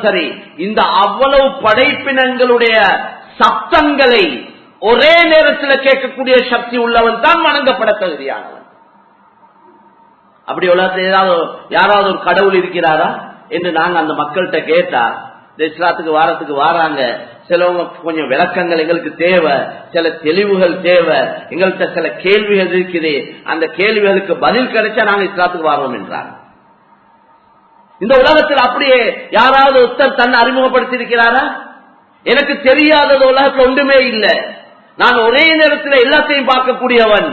சரி, இந்த அவ்வளவு படைப்பினங்களுடைய சப்தங்களை ஒரே நேரத்தில் கேட்கக்கூடிய சக்தி உள்ளவன் தான் வணங்கப்பட தகுதியானவன். அப்படி உலகத்தில் யாராவது ஒரு கடவுள் இருக்கிறாரா என்று நாங்க அந்த மக்கள்கிட்ட கேட்டா, இஸ்லாத்துக்கு வாரத்துக்கு வாராங்க, சிலவங்க கொஞ்சம் விளக்கங்கள் எங்களுக்கு தேவை, சில தெளிவுகள் தேவை, எங்கள்கிட்ட சில கேள்விகள் இருக்குது, அந்த கேள்விகளுக்கு பதில் கிடைச்சா நாங்க இஸ்லாத்துக்கு வாரோம் என்றாங்க. இந்த உலகத்தில் அப்படியே யாராவது ஒருத்தர் தன்னை அறிமுகப்படுத்தி இருக்கிறாரா? எனக்கு தெரியாதது உலகத்தில் ஒன்றுமே இல்லை. நான் ஒரே நேரத்தில் எல்லாத்தையும் பார்க்கக்கூடியவன்,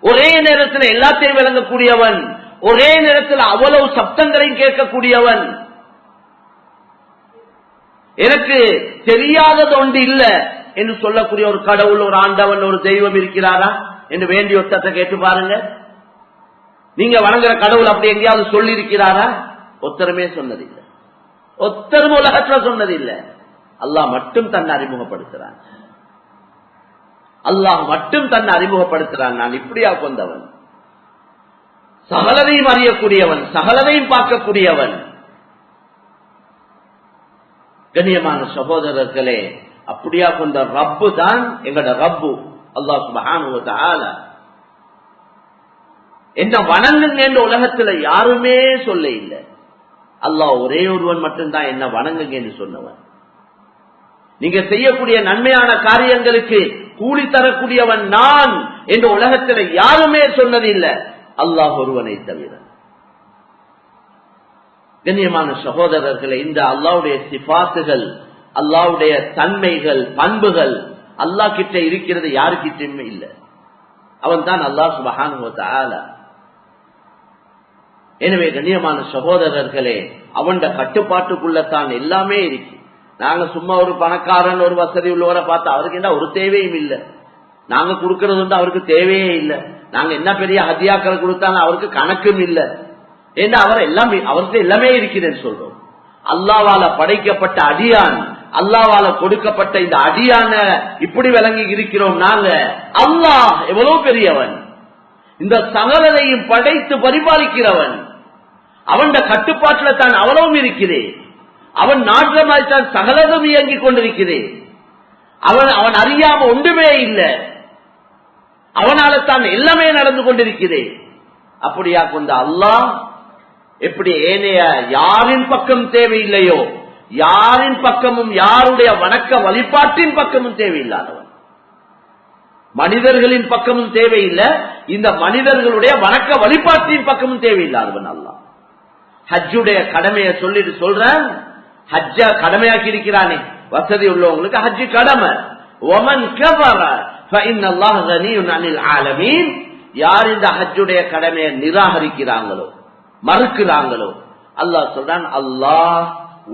ஒரே நேரத்தில் எல்லாத்தையும் விளங்கக்கூடியவன், ஒரே நேரத்தில் அவ்வளவு சப்தங்களையும் கேட்கக்கூடியவன். எனக்கு தெரியாதது ஒன்று இல்லை என்று சொல்லக்கூடிய ஒரு கடவுள், ஒரு ஆண்டவன், ஒரு தெய்வம் இருக்கிறாரா என்று வேண்டிய ஒருத்தத்தை கேட்டு பாருங்க. நீங்க வணங்குற கடவுள் அப்படி எங்கேயாவது சொல்லி இருக்கிறாரா? ஒத்தருமே சொன்னதில்லை, ஒத்தரும் உலகத்துல சொன்னதில்லை. அல்லாஹ் மட்டும் தன்னை அறிமுகப்படுத்துறான், அல்லாஹ் மட்டும் தன்னை அறிமுகப்படுத்துறான். நான் இப்படியா கொண்டவன், சகலதையும் அறியக்கூடியவன், சகலதையும் பார்க்கக்கூடியவன். கண்ணியமான சகோதரர்களே, அப்படியா கொண்ட ரப்பு தான் எங்கட ரப்பு அல்லாஹ் சுப்ஹானஹு வ தஆலா. என்ன வணங்குங்க என்ற உலகத்துல யாருமே சொல்ல இல்லை. அல்லாஹ் ஒரே ஒருவன் மட்டும்தான் என்ன வணங்குங்க என்று சொன்னவன். நீங்க செய்யக்கூடிய நன்மையான காரியங்களுக்கு கூலி தரக்கூடியவன் நான் என்ற உலகத்தில் யாருமே சொன்னதில்லை, அல்லாஹ் ஒருவனை தவிர. கண்ணியமான சகோதரர்களே, இந்த அல்லாஹ்வுடைய சிஃபாத்துகள், அல்லாஹ்வுடைய தன்மைகள், பண்புகள் அல்லாஹ் கிட்ட இருக்கிறது, யாருக்கிட்டையுமே இல்லை. அவன் தான் அல்லாஹ் சுப்ஹானஹு வ தஆலா. எனவே கண்ணியமான சகோதரர்களே, அவன் கட்டுப்பாட்டுக்குள்ளத்தான் எல்லாமே இருக்கு. நாங்க சும்மா ஒரு பணக்காரன், ஒரு வசதி உள்ளவரை பார்த்து அவருக்கு என்ன ஒரு தேவையும் இல்லை, நாங்க கொடுக்கறது வந்து அவருக்கு தேவையே இல்லை. நாங்க என்ன பெரிய ஹதியாக்களை கொடுத்தாலும் அவருக்கு கணக்கும் இல்லை. ஏன்னா அவர் எல்லாமே, அவருக்கு எல்லாமே இருக்கிறேன்னு சொல்றோம். அல்லாஹ்வால படைக்கப்பட்ட அடியான், அல்லாஹ்வால கொடுக்கப்பட்ட இந்த அடியான இப்படி விளங்கி இருக்கிறோம் நாங்க. அல்லாஹ் எவ்வளவு பெரியவன், இந்த சகலதையும் படைத்து பரிபாலிக்கிறவன், அவன் கட்டுப்பாட்டில் தான் அவ்வளவும் இருக்கிறேன். அவன் நாட்டமாய் தான் சகலதும் இயங்கிக் கொண்டிருக்கிறேன். அவன் அறியாம ஒன்றுமே இல்லை, அவனால தான் எல்லாமே நடந்து கொண்டிருக்கிறேன். அப்படியா கொண்ட அல்லாஹ் எப்படி ஏனைய யாரின் பக்கம் தேவையில்லையோ, யாரின் பக்கமும், யாருடைய வணக்க வழிபாட்டின் பக்கமும் தேவையில்லாதவன், மனிதர்களின் பக்கமும் தேவையில்லை, இந்த மனிதர்களுடைய வணக்க வழிபாட்டின் பக்கமும் தேவையில்லாதவன் அல்லாஹ். ஹஜ்ஜுடைய கடமையை சொல்லிட்டு சொல்றேன், ஹஜ்ஜ கடமையாக்கி இருக்கிறானே, வசதி உள்ளவங்களுக்கு ஹஜ்ஜு கடமை. ஒமன் கஃபர ஃபஇன்னல்லாஹ கனியுன் அனில் ஆலமீன். யார் இந்த ஹஜ்ஜுடைய கடமையை நிராகரிக்கிறாங்களோ, மறுக்கிறாங்களோ, அல்லாஹ் சொல்றான், அல்லாஹ்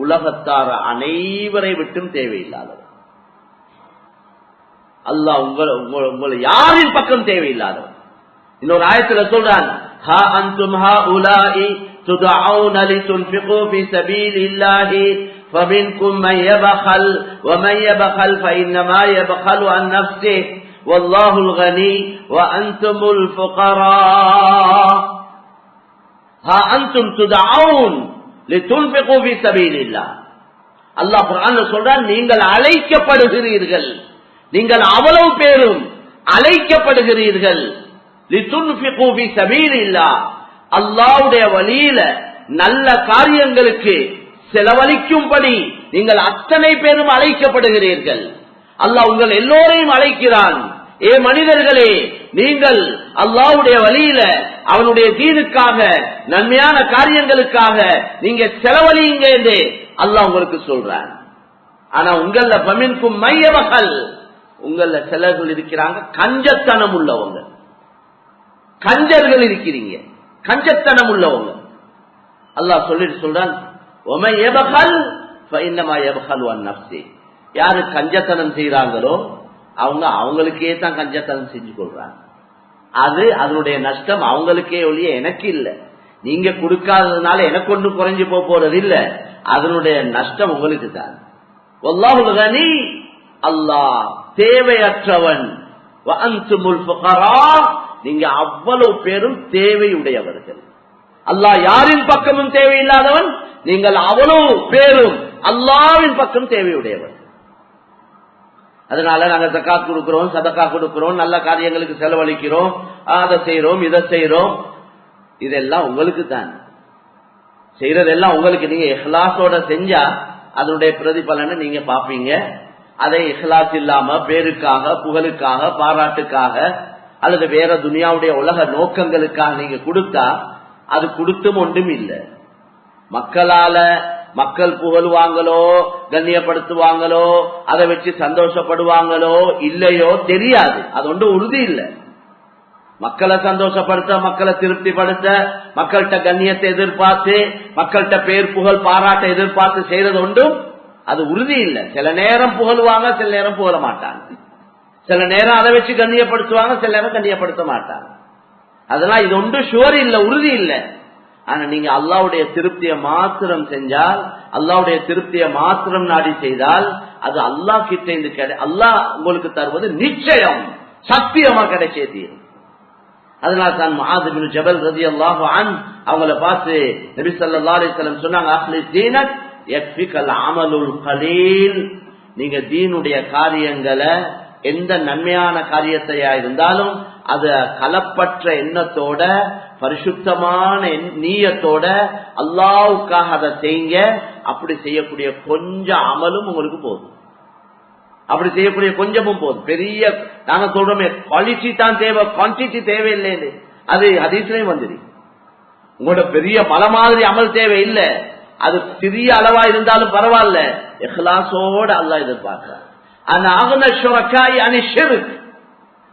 உலகத்தார அனைவரை விட்டும் தேவையில்லாதவர். அல்லாஹ் உங்களை யாரின் பக்கம் தேவையில்லாதவர். இன்னொரு ஆயத்துல சொல்றான், ஹா அன்தும் ஹாஉலாஇ துதஊன லிதுன்ஃபிகு ஃபீ ஸபீலில்லாஹி ஃபமின்கும் மன் யபخل ومن يبخل فإنما يبخل عن نفسه والله الغني وأنتم الفقراء. ها أنتم تدعون لتنفقوا في سبيل الله. அல்லாஹ் குர்ஆன்ல சொல்றான், நீங்கள் அழைக்கப்படுகிறீர்கள், நீங்கள் அவ்வளவு பேரும் அழைக்கப்படுகிறீர்கள். லிதுன்ஃபிகு ஃபீ ஸபீலில்லாஹ், அல்லாஹ்வுடைய வழியில நல்ல காரியங்களுக்கு செலவழிக்கும்படி நீங்கள் அத்தனை பேரும் அழைக்கப்படுகிறீர்கள். அல்லாஹ் உங்கள் எல்லோரையும் அழைக்கிறான். ஏ மனிதர்களே, நீங்கள் அல்லாஹ்வுடைய வழியில அவனுடைய தீனுக்காக, நன்மையான காரியங்களுக்காக நீங்க செலவழிங்க என்று அல்லாஹ் உங்களுக்கு சொல்றான். ஆனா உங்கள பமின்கும் மையவகள், உங்கள சிலர்கள் இருக்கிறாங்க கஞ்சத்தனம் உள்ளவங்க, கஞ்சர்கள் இருக்கிறீங்க, கஞ்சத்தனம் உள்ளவங்க. அல்லாஹ் சொல்லிட்டு சொல்றான், وَمَنْ يَبْخَلْ فَإِنَّمَا يَبْخَلُ عَنْ نَفْسِهِ. யாரு கஞ்சத்தனம் செய்யறாங்களோ அவங்க அவங்களுக்கே தான் கஞ்சத்தனம் செஞ்சு கொள்றாங்க. அது அதனுடைய நஷ்டம் அவங்களுக்கே ஒழிய எனக்கு இல்லை. நீங்க கொடுக்காததுனால எனக்கு ஒன்று குறைஞ்சு போறது இல்ல, அதனுடைய நஷ்டம் உங்களுக்கு தான். வல்லாஹுல் கனி, அல்லாஹ் தேவையற்றவன். வஅன்துமுல் ஃபுகரா, நீங்க அவ்வளவு பேரும் தேவையுடையவர்கள். அல்லாஹ் யாரின் பக்கமும் தேவையில்லாதவன், நீங்கள் அவ்வளவு பேரும் அல்லாஹ்வின் பக்கம் தேவையுடையவர். அதனால நாங்க ஜகாத் கொடுக்கிறோம், சதகா கொடுக்கிறோம், நல்ல காரியங்களுக்கு செலவழிக்கிறோம், அதை செய்யறோம், இதை செய்யறோம். இதெல்லாம் உங்களுக்கு தான் செய்யறதெல்லாம் உங்களுக்கு. நீங்க இஹ்லாஸோட செஞ்சா அதனுடைய பிரதிபலனை நீங்க பாப்பீங்க. அதை இஹ்லாஸ் இல்லாம பேருக்காக, புகழுக்காக, பாராட்டுக்காக அல்லது வேற துனியாவுடைய உலக நோக்கங்களுக்காக நீங்க கொடுத்தா அது கொடுத்தும் ஒன்றும் இல்லை. மக்களால மக்கள் புகழுவாங்களோ, கண்ணியப்படுத்துவாங்களோ, அதை வச்சு சந்தோஷப்படுவாங்களோ இல்லையோ தெரியாது. அது ஒன்றும் உறுதி இல்லை. மக்களை சந்தோஷப்படுத்த, மக்களை திருப்திப்படுத்த, மக்கள்கிட்ட கண்ணியத்தை எதிர்பார்த்து, மக்கள்கிட்ட பேர் புகழ் பாராட்ட எதிர்பார்த்து செய்யறது ஒன்றும் அது உறுதி இல்லை. சில நேரம் புகழுவாங்க, சில நேரம் புகழ மாட்டாங்க. சில நேரம் அதை வச்சு கண்ணியப்படுத்துவாங்க, சில நேரம் கண்ணியப்படுத்த மாட்டாங்க. அதெல்லாம் இது ஒன்றும் ஷுவர் இல்லை, உறுதி இல்லை. ஆனா நீங்க அல்லாஹ்வுடைய திருப்தியை மாத்திரம் செஞ்சால், அல்லாஹ்வுடைய திருப்தியை மாத்திரம் நாடி செய்தால் அது அல்லாஹ் கிட்ட இருந்து அல்லாஹ் உங்களுக்கு தருவது நிச்சயம் சத்தியமா கிடைச்சே தீரும். அதனால தான் முஆத் இப்னு ஜபல் ரலியல்லாஹு அன்ஹு அவங்கள பார்த்து நபி ஸல்லல்லாஹு அலைஹி வஸல்லம் சொன்னாங்க, அக்லிஸ் தீனக் யக்ஃபிகல் அமலுல் கலீல். நீங்க தீனுடைய காரியங்களை, எந்த நன்மையான காரியத்தையா இருந்தாலும் அத கலப்பற்ற எண்ணத்தோட, பரிசுத்தமான நீயத்தோட அல்லாஹ்வுக்காக அதை செய்யுங்க. அப்படி செய்யக்கூடிய கொஞ்சம் அமலும் உங்களுக்கு போதும். அப்படி செய்யக்கூடிய கொஞ்சமும் போதும். பெரிய நாங்க சொல்றோமே குவாலிட்டி தான் தேவை, குவான்டிட்டி தேவையில்லை. அது ஹதீஸ்லயும் வந்துரு. உங்களோட பெரிய மலை மாதிரி அமல் தேவை இல்லை. அது சிறிய அளவா இருந்தாலும் பரவாயில்ல, இஹ்லாஸோட அல்லாஹ் எதிர்பார்க்கிறார். அன அக்ன ஷுரகாஇ அனி ஷிர்க்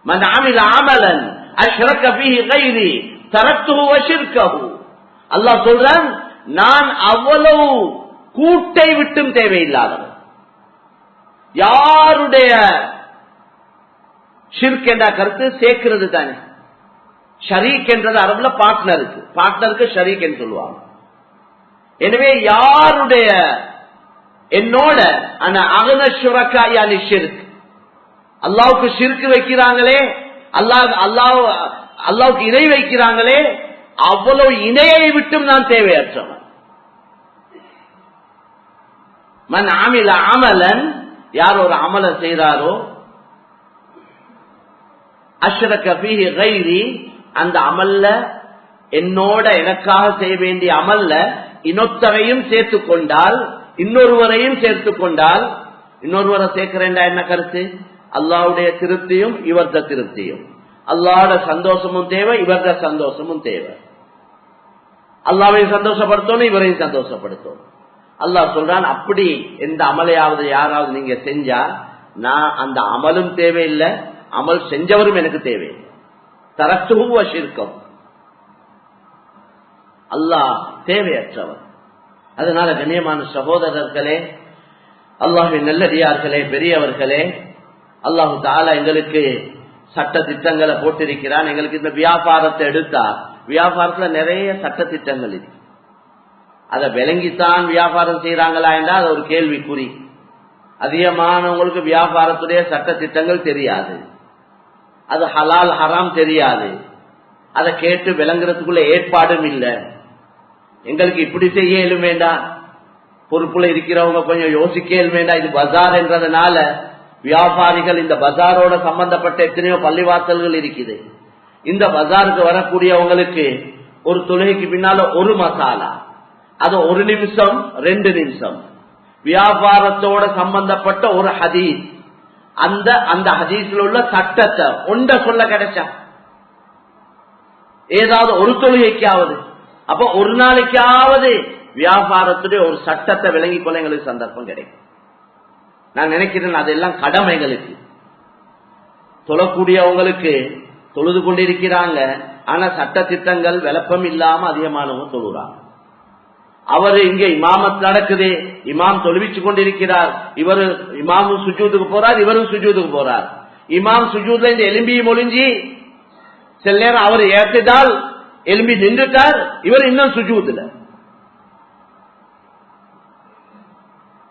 மன் அமில அமலன் அஷ்ரக ஃபீஹி கைரி தரக்துஹு வ ஷிர்கஹு. அல்லாஹ் சொல்றான், நான் அவ்வளவு கூட்டை விட்டும் தேவையில்லாதவன். யாருடைய ஷிர்க் என்ற கருத்து சேர்க்கிறது தானே. ஷரீக் என்றது அரபுல பார்ட்னருக்கு, பார்ட்னருக்கு ஷரீக் என்று சொல்லுவாங்க. எனவே யாருடைய என்னோட அல்லாவுக்கு ஷிர்க் வைக்கிறாங்களே, அல்லாவுக்கு இணை வைக்கிறாங்களே, அவ்வளவு இணையை விட்டும் நான் தேவையற்றவன். மன் ஆமில அமலன், யார் ஒரு அமல செய்றாரோ, அஷ்ரக ஃபீஹி கைரி, அந்த அமல்ல என்னோட எனக்காக செய்ய வேண்டிய அமல்ல இன்னொத்தரையும் சேர்த்துக் கொண்டால், இன்னொருவரையும் சேர்த்துக் கொண்டால், இன்னொருவரை சேர்க்கிறேன்டா என்ன கருத்து? அல்லாஹ்வுடைய திருப்தியும் இவர்த திருப்தியும், அல்லாஹ்வோட சந்தோஷமும் தேவை, இவர்த சந்தோஷமும் தேவை. அல்லாஹ்வையும் சந்தோஷப்படுத்தணும், இவரையும் சந்தோஷப்படுத்தணும். அல்லாஹ் சொல்றான், அப்படி எந்த அமலையாவது யாராவது நீங்க செஞ்சா நான் அந்த அமலும் தேவையில்லை, அமல் செஞ்சவரும் எனக்கு தேவையில்லை. தரக்துஹு வ ஷிர்கஹு, அல்லாஹ் தேவையற்றவர். அதனால கண்ணியமான சகோதரர்களே, அல்லாஹ்வின் நல்லடியார்களே, பெரியவர்களே, அல்லாஹு தஆலா எங்களுக்கு சட்ட திட்டங்களை போட்டிருக்கிறான். எங்களுக்கு இந்த வியாபாரத்தை எடுத்தா, வியாபாரத்துல நிறைய சட்ட திட்டங்கள் இருக்கு. அதை விளங்கித்தான் வியாபாரம் செய்யறாங்களா என்றால் அது ஒரு கேள்விக்குறி. அதிகமானவங்களுக்கு வியாபாரத்துடைய சட்ட திட்டங்கள் தெரியாது, அது ஹலால் ஹராம் தெரியாது, அதை கேட்டு விளங்குறதுக்குள்ள ஏற்பாடும் இல்லை. எங்களுக்கு இப்படி செய்ய வேண்டா, பொறுப்புல இருக்கிறவங்க கொஞ்சம் யோசிக்க வேண்டா. இது பஜார் என்றதுனால வியாபாரிகள், இந்த பஜாரோட சம்பந்தப்பட்ட எத்தனையோ பள்ளிவாசல்கள் இருக்குது. இந்த பஜாருக்கு வரக்கூடியவங்களுக்கு ஒரு தொழுகைக்கு பின்னால ஒரு மசாலா, அது 1 நிமிஷம் 2 நிமிஷம், வியாபாரத்தோட சம்பந்தப்பட்ட ஒரு ஹதீஸ், அந்த ஹதீஸ்ல உள்ள சட்டத்தை ஒன்றை சொல்ல கிடைச்சா ஏதாவது ஒரு தொழுகைக்காவது, அப்ப ஒரு நாளைக்காவது வியாபாரத்துடைய ஒரு சட்டத்தை விளங்கிக் கொள்ள எங்களுக்கு சந்தர்ப்பம் கிடைக்கும். நான் நினைக்கிறேன் அதெல்லாம் கடமை எங்களுக்கு. தொழக்கூடியவங்களுக்கு தொழுது கொண்டிருக்கிறாங்க, ஆனா சட்ட திட்டங்கள் விளப்பம் இல்லாம அதிகமானவங்க தொழுறாங்க. அவரு இங்க இமாமத் நடக்குது, இமாம் தொழுவிச்சு கொண்டிருக்கிறார், இவரு இமாமும் சுஜூதுக்கு போறார், இவரும் சுஜூதுக்கு போறார். இமாம் சுஜூத்ல இந்த எலும்பியும் ஒளிஞ்சி சில நேரம் அவர் ஏற்றிட்டால் எலும்பி நின்றுட்டார், இவர் இன்னும் சுஜூதுல.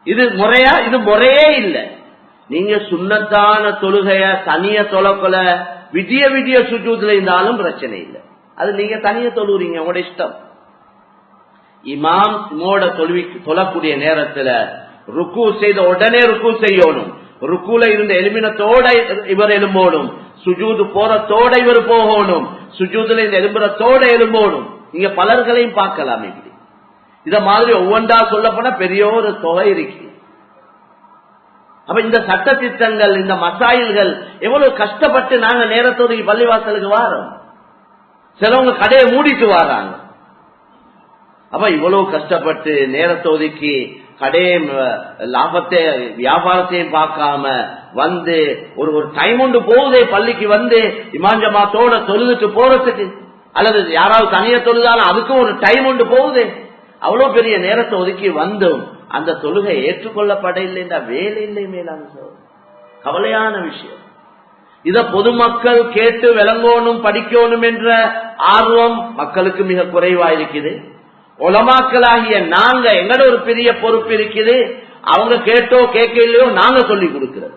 இது முறையா? இது முறையே இல்லை. நீங்க சுன்னத்தான தொழுகைய தனிய தொழக்கொல விடிய விடிய சுஜூதுல இருந்தாலும் பிரச்சனை இல்லை, அது நீங்க தனிய தொழுறீங்க, உங்களோட இஷ்டம். இமாம் மோட தொழக்கூடிய நேரத்துல ருக்கு செய்த உடனே ருக்கு செய்யணும், ருக்குல இருந்த எலுமினத்தோட இவர் எலும்போடும், சுஜூது போறத்தோட இவர் போகணும், சுஜூதுல இந்த எலும்புறத்தோட எலும்போடும். நீங்க பலர்களையும் பார்க்கலாம். இப்படி இத மாதிரி ஒவ்வொன்றா சொல்லப்போனா பெரிய ஒரு தொகை இருக்கு. அப்ப இந்த சட்ட திட்டங்கள், இந்த மசாயில்கள் எவ்வளவு கஷ்டப்பட்டு நாங்க நேரத்தோடு பள்ளிவாசலுக்கு வாரோம். சிலவங்க கடையை மூடிட்டு வராங்க. அப்ப இவ்வளவு கஷ்டப்பட்டு நேரத்தை ஒதுக்கி கடையை லாபத்தை வியாபாரத்தையும் பார்க்காம வந்து ஒரு டைம் ஒன்று போகுதே பள்ளிக்கு வந்து இமாம் ஜமாத்தோட தொழுதுட்டு போறதுக்கு, அல்லது யாராவது தனியா தொழுதாலும் அதுக்கும் ஒரு டைம் ஒன்று போகுதே. அவ்வளவு பெரிய நேரத்தை ஒதுக்கி வந்தும் அந்த தொழுகை ஏற்றுக்கொள்ளப்பட இல்லைன்னா வேலை இல்லை. மேலான கவலையான விஷயம். இத பொதுமக்கள் கேட்டு விளங்கணும், படிக்கணும் என்ற ஆர்வம் மக்களுக்கு மிக குறைவா இருக்குது. உலமாக்களாகிய நாங்க எங்கட ஒரு பெரிய பொறுப்பு இருக்குது. அவங்க கேட்டோ கேட்க இல்லையோ நாங்க சொல்லி கொடுக்கிறது.